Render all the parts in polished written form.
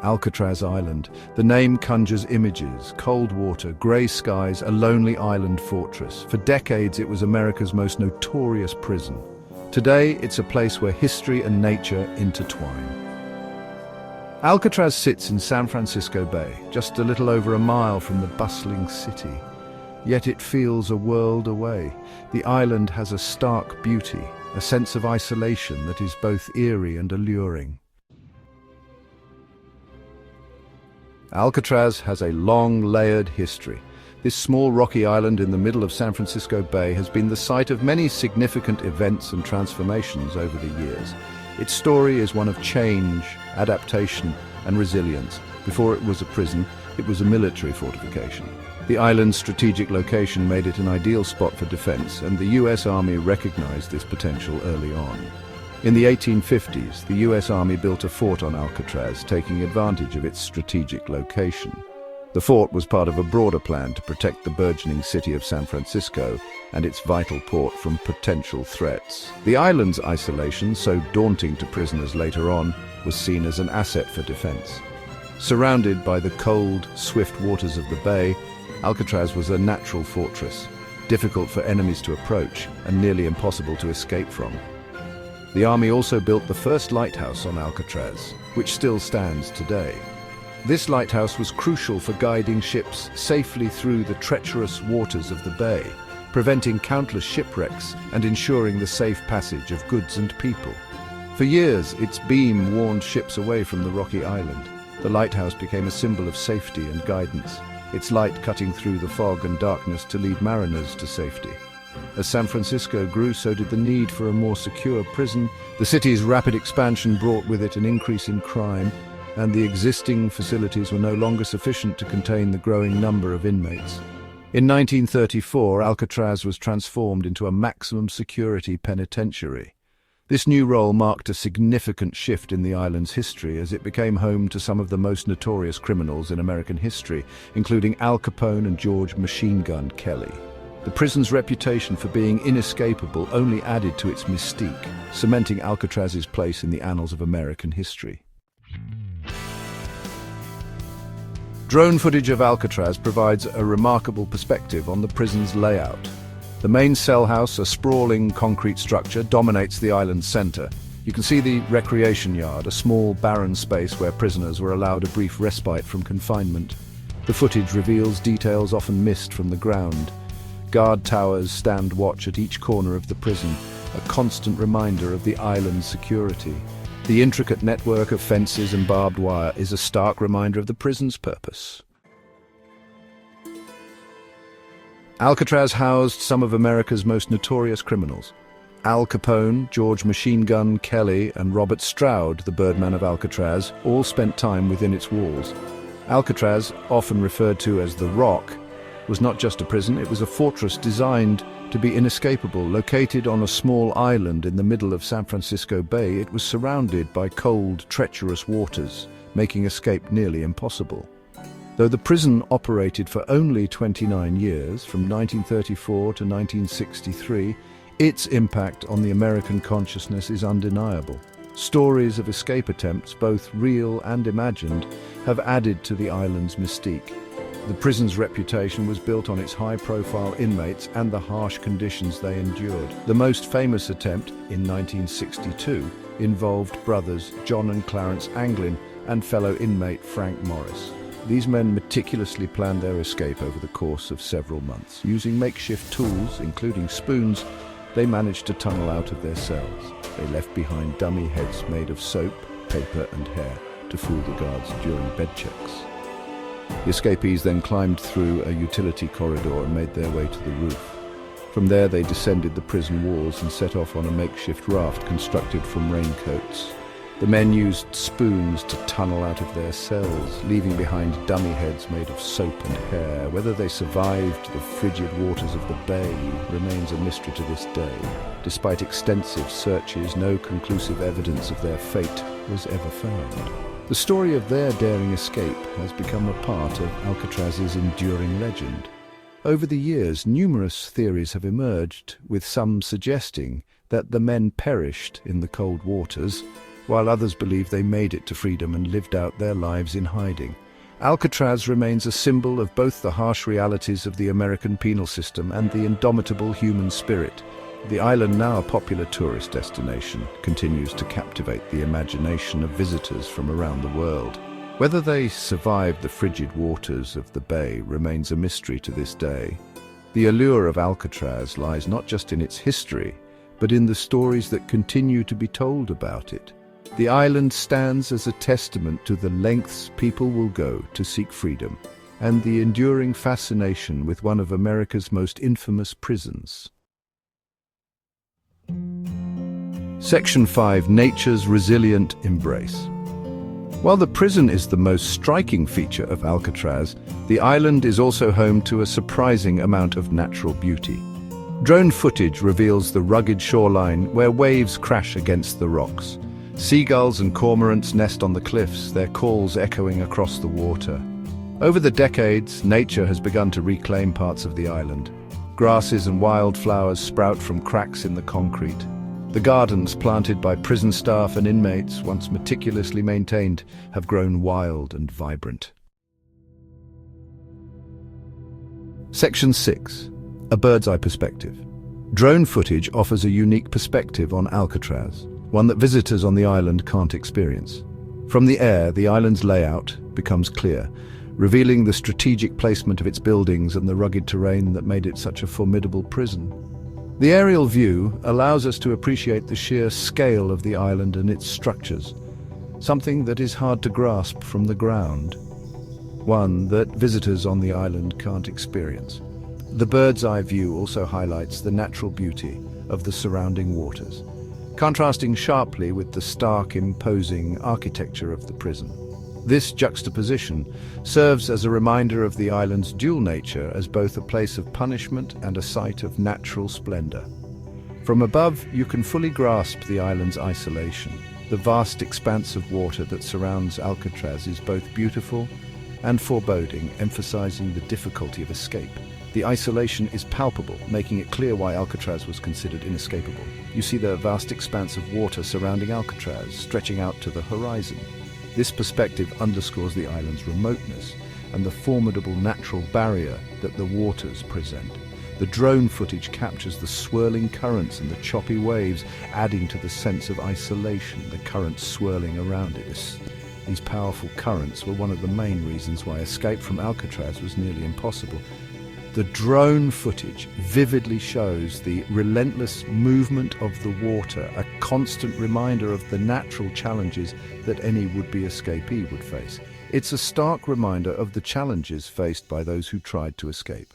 Alcatraz Island. The name conjures images: cold water, grey skies, a lonely island fortress. For decades, it was America's most notorious prison. Today, it's a place where history and nature intertwine. Alcatraz sits in San Francisco Bay, just a little over a mile from the bustling city. Yet it feels a world away. The island has a stark beauty, a sense of isolation that is both eerie and alluring. Alcatraz has a long, layered history. This small rocky island in the middle of San Francisco Bay has been the site of many significant events and transformations over the years. Its story is one of change, adaptation, and resilience. Before it was a prison, it was a military fortification. The island's strategic location made it an ideal spot for defense, and the US Army recognized this potential early on. In the 1850s, the US Army built a fort on Alcatraz, taking advantage of its strategic location. The fort was part of a broader plan to protect the burgeoning city of San Francisco and its vital port from potential threats. The island's isolation, so daunting to prisoners later on, was seen as an asset for defense. Surrounded by the cold, swift waters of the bay, Alcatraz was a natural fortress, difficult for enemies to approach and nearly impossible to escape from. The Army also built the first lighthouse on Alcatraz, which still stands today. This lighthouse was crucial for guiding ships safely through the treacherous waters of the bay, preventing countless shipwrecks and ensuring the safe passage of goods and people. For years, its beam warned ships away from the rocky island. The lighthouse became a symbol of safety and guidance, its light cutting through the fog and darkness to lead mariners to safety. As San Francisco grew, so did the need for a more secure prison. The city's rapid expansion brought with it an increase in crime, and the existing facilities were no longer sufficient to contain the growing number of inmates. In 1934, Alcatraz was transformed into a maximum security penitentiary. This new role marked a significant shift in the island's history as it became home to some of the most notorious criminals in American history, including Al Capone and George "Machine Gun" Kelly. The prison's reputation for being inescapable only added to its mystique, cementing Alcatraz's place in the annals of American history. Drone footage of Alcatraz provides a remarkable perspective on the prison's layout. The main cell house, a sprawling concrete structure, dominates the island's center. You can see the recreation yard, a small, barren space where prisoners were allowed a brief respite from confinement. The footage reveals details often missed from the ground. Guard towers stand watch at each corner of the prison, a constant reminder of the island's security. The intricate network of fences and barbed wire is a stark reminder of the prison's purpose. Alcatraz housed some of America's most notorious criminals. Al Capone, George "Machine Gun" Kelly, and Robert Stroud, the Birdman of Alcatraz, all spent time within its walls. Alcatraz, often referred to as the Rock, was not just a prison, it was a fortress designed to be inescapable. Located on a small island in the middle of San Francisco Bay, it was surrounded by cold, treacherous waters, making escape nearly impossible. Though the prison operated for only 29 years, from 1934 to 1963, its impact on the American consciousness is undeniable. Stories of escape attempts, both real and imagined, have added to the island's mystique. The prison's reputation was built on its high-profile inmates and the harsh conditions they endured. The most famous attempt, in 1962, involved brothers John and Clarence Anglin and fellow inmate Frank Morris. These men meticulously planned their escape over the course of several months. Using makeshift tools, including spoons, they managed to tunnel out of their cells. They left behind dummy heads made of soap, paper, and hair to fool the guards during bed checks. The escapees then climbed through a utility corridor and made their way to the roof. From there they descended the prison walls and set off on a makeshift raft constructed from raincoats. The men used spoons to tunnel out of their cells, leaving behind dummy heads made of soap and hair. Whether they survived the frigid waters of the bay remains a mystery to this day. Despite extensive searches, no conclusive evidence of their fate was ever found. The story of their daring escape has become a part of Alcatraz's enduring legend. Over the years, numerous theories have emerged, with some suggesting that the men perished in the cold waters, while others believe they made it to freedom and lived out their lives in hiding. Alcatraz remains a symbol of both the harsh realities of the American penal system and the indomitable human spirit. The island, now a popular tourist destination, continues to captivate the imagination of visitors from around the world. Whether they survived the frigid waters of the bay remains a mystery to this day. The allure of Alcatraz lies not just in its history, but in the stories that continue to be told about it. The island stands as a testament to the lengths people will go to seek freedom and the enduring fascination with one of America's most infamous prisons. Section 5. Nature's resilient embrace. While the prison is the most striking feature of Alcatraz, the island is also home to a surprising amount of natural beauty. Drone footage reveals the rugged shoreline where waves crash against the rocks. Seagulls and cormorants nest on the cliffs, their calls echoing across the water. Over the decades, nature has begun to reclaim parts of the island. Grasses and wildflowers sprout from cracks in the concrete. The gardens planted by prison staff and inmates, once meticulously maintained, have grown wild and vibrant. Section 6. A bird's-eye perspective. Drone footage offers a unique perspective on Alcatraz, one that visitors on the island can't experience. From the air, the island's layout becomes clear, revealing the strategic placement of its buildings and the rugged terrain that made it such a formidable prison. The aerial view allows us to appreciate the sheer scale of the island and its structures, something that is hard to grasp from the ground, one that visitors on the island can't experience. The bird's-eye view also highlights the natural beauty of the surrounding waters, contrasting sharply with the stark, imposing architecture of the prison. This juxtaposition serves as a reminder of the island's dual nature as both a place of punishment and a site of natural splendor. From above, you can fully grasp the island's isolation. The vast expanse of water that surrounds Alcatraz is both beautiful and foreboding, emphasizing the difficulty of escape. The isolation is palpable, making it clear why Alcatraz was considered inescapable. You see the vast expanse of water surrounding Alcatraz, stretching out to the horizon. This perspective underscores the island's remoteness and the formidable natural barrier that the waters present. The drone footage captures the swirling currents and the choppy waves, adding to the sense of isolation, the currents swirling around it. These powerful currents were one of the main reasons why escape from Alcatraz was nearly impossible. The drone footage vividly shows the relentless movement of the water, a constant reminder of the natural challenges that any would-be escapee would face. It's a stark reminder of the challenges faced by those who tried to escape.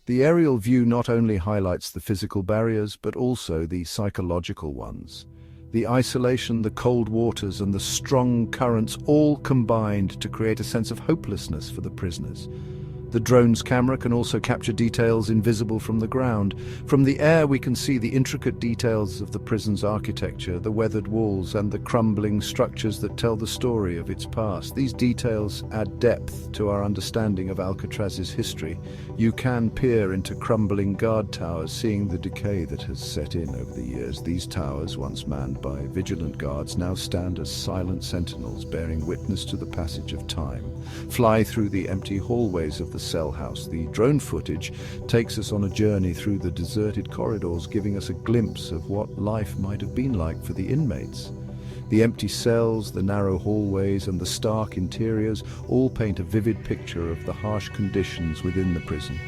The aerial view not only highlights the physical barriers, but also the psychological ones. The isolation, the cold waters, and the strong currents all combined to create a sense of hopelessness for the prisoners. The drone's camera can also capture details invisible from the ground. From the air, we can see the intricate details of the prison's architecture, the weathered walls, and the crumbling structures that tell the story of its past. These details add depth to our understanding of Alcatraz's history. You can peer into crumbling guard towers, seeing the decay that has set in over the years. These towers, once manned by vigilant guards, now stand as silent sentinels, bearing witness to the passage of time. Fly through the empty hallways of the cell house. The drone footage takes us on a journey through the deserted corridors, giving us a glimpse of what life might have been like for the inmates. The empty cells, the narrow hallways, and the stark interiors all paint a vivid picture of the harsh conditions within the prison.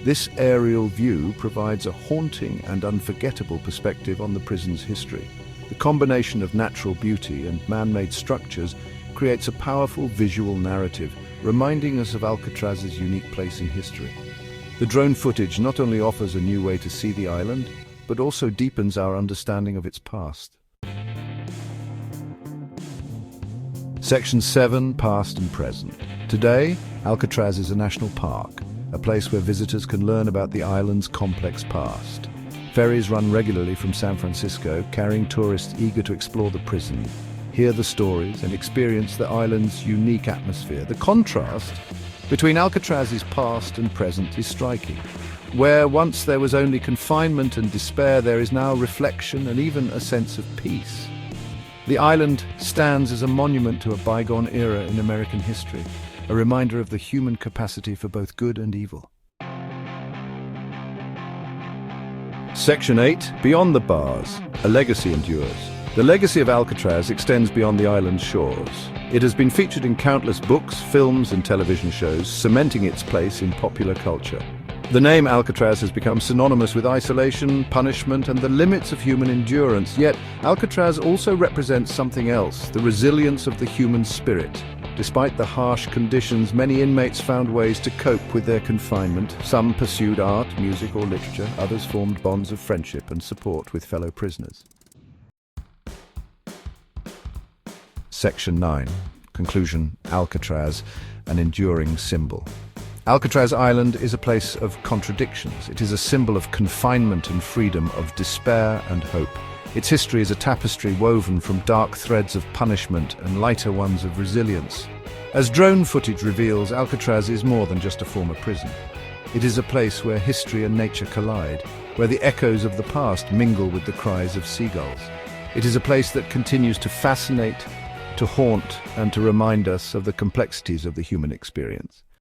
This aerial view provides a haunting and unforgettable perspective on the prison's history. The combination of natural beauty and man-made structures creates a powerful visual narrative, reminding us of Alcatraz's unique place in history. The drone footage not only offers a new way to see the island, but also deepens our understanding of its past. Section 7. Past and Present. Today, Alcatraz is a national park, a place where visitors can learn about the island's complex past. Ferries run regularly from San Francisco, carrying tourists eager to explore the prison, hear the stories, and experience the island's unique atmosphere. The contrast between Alcatraz's past and present is striking. Where once there was only confinement and despair, there is now reflection and even a sense of peace. The island stands as a monument to a bygone era in American history, a reminder of the human capacity for both good and evil. Section 8. Beyond the Bars. A legacy endures. The legacy of Alcatraz extends beyond the island's shores. It has been featured in countless books, films and television shows, cementing its place in popular culture. The name Alcatraz has become synonymous with isolation, punishment and the limits of human endurance, yet Alcatraz also represents something else, the resilience of the human spirit. Despite the harsh conditions, many inmates found ways to cope with their confinement. Some pursued art, music or literature, others formed bonds of friendship and support with fellow prisoners. Section 9. Conclusion. Alcatraz, an enduring symbol. Alcatraz Island is a place of contradictions. It is a symbol of confinement and freedom, of despair and hope. Its history is a tapestry woven from dark threads of punishment and lighter ones of resilience. As drone footage reveals, Alcatraz is more than just a former prison. It is a place where history and nature collide, where the echoes of the past mingle with the cries of seagulls. It is a place that continues to fascinate, to haunt, and to remind us of the complexities of the human experience.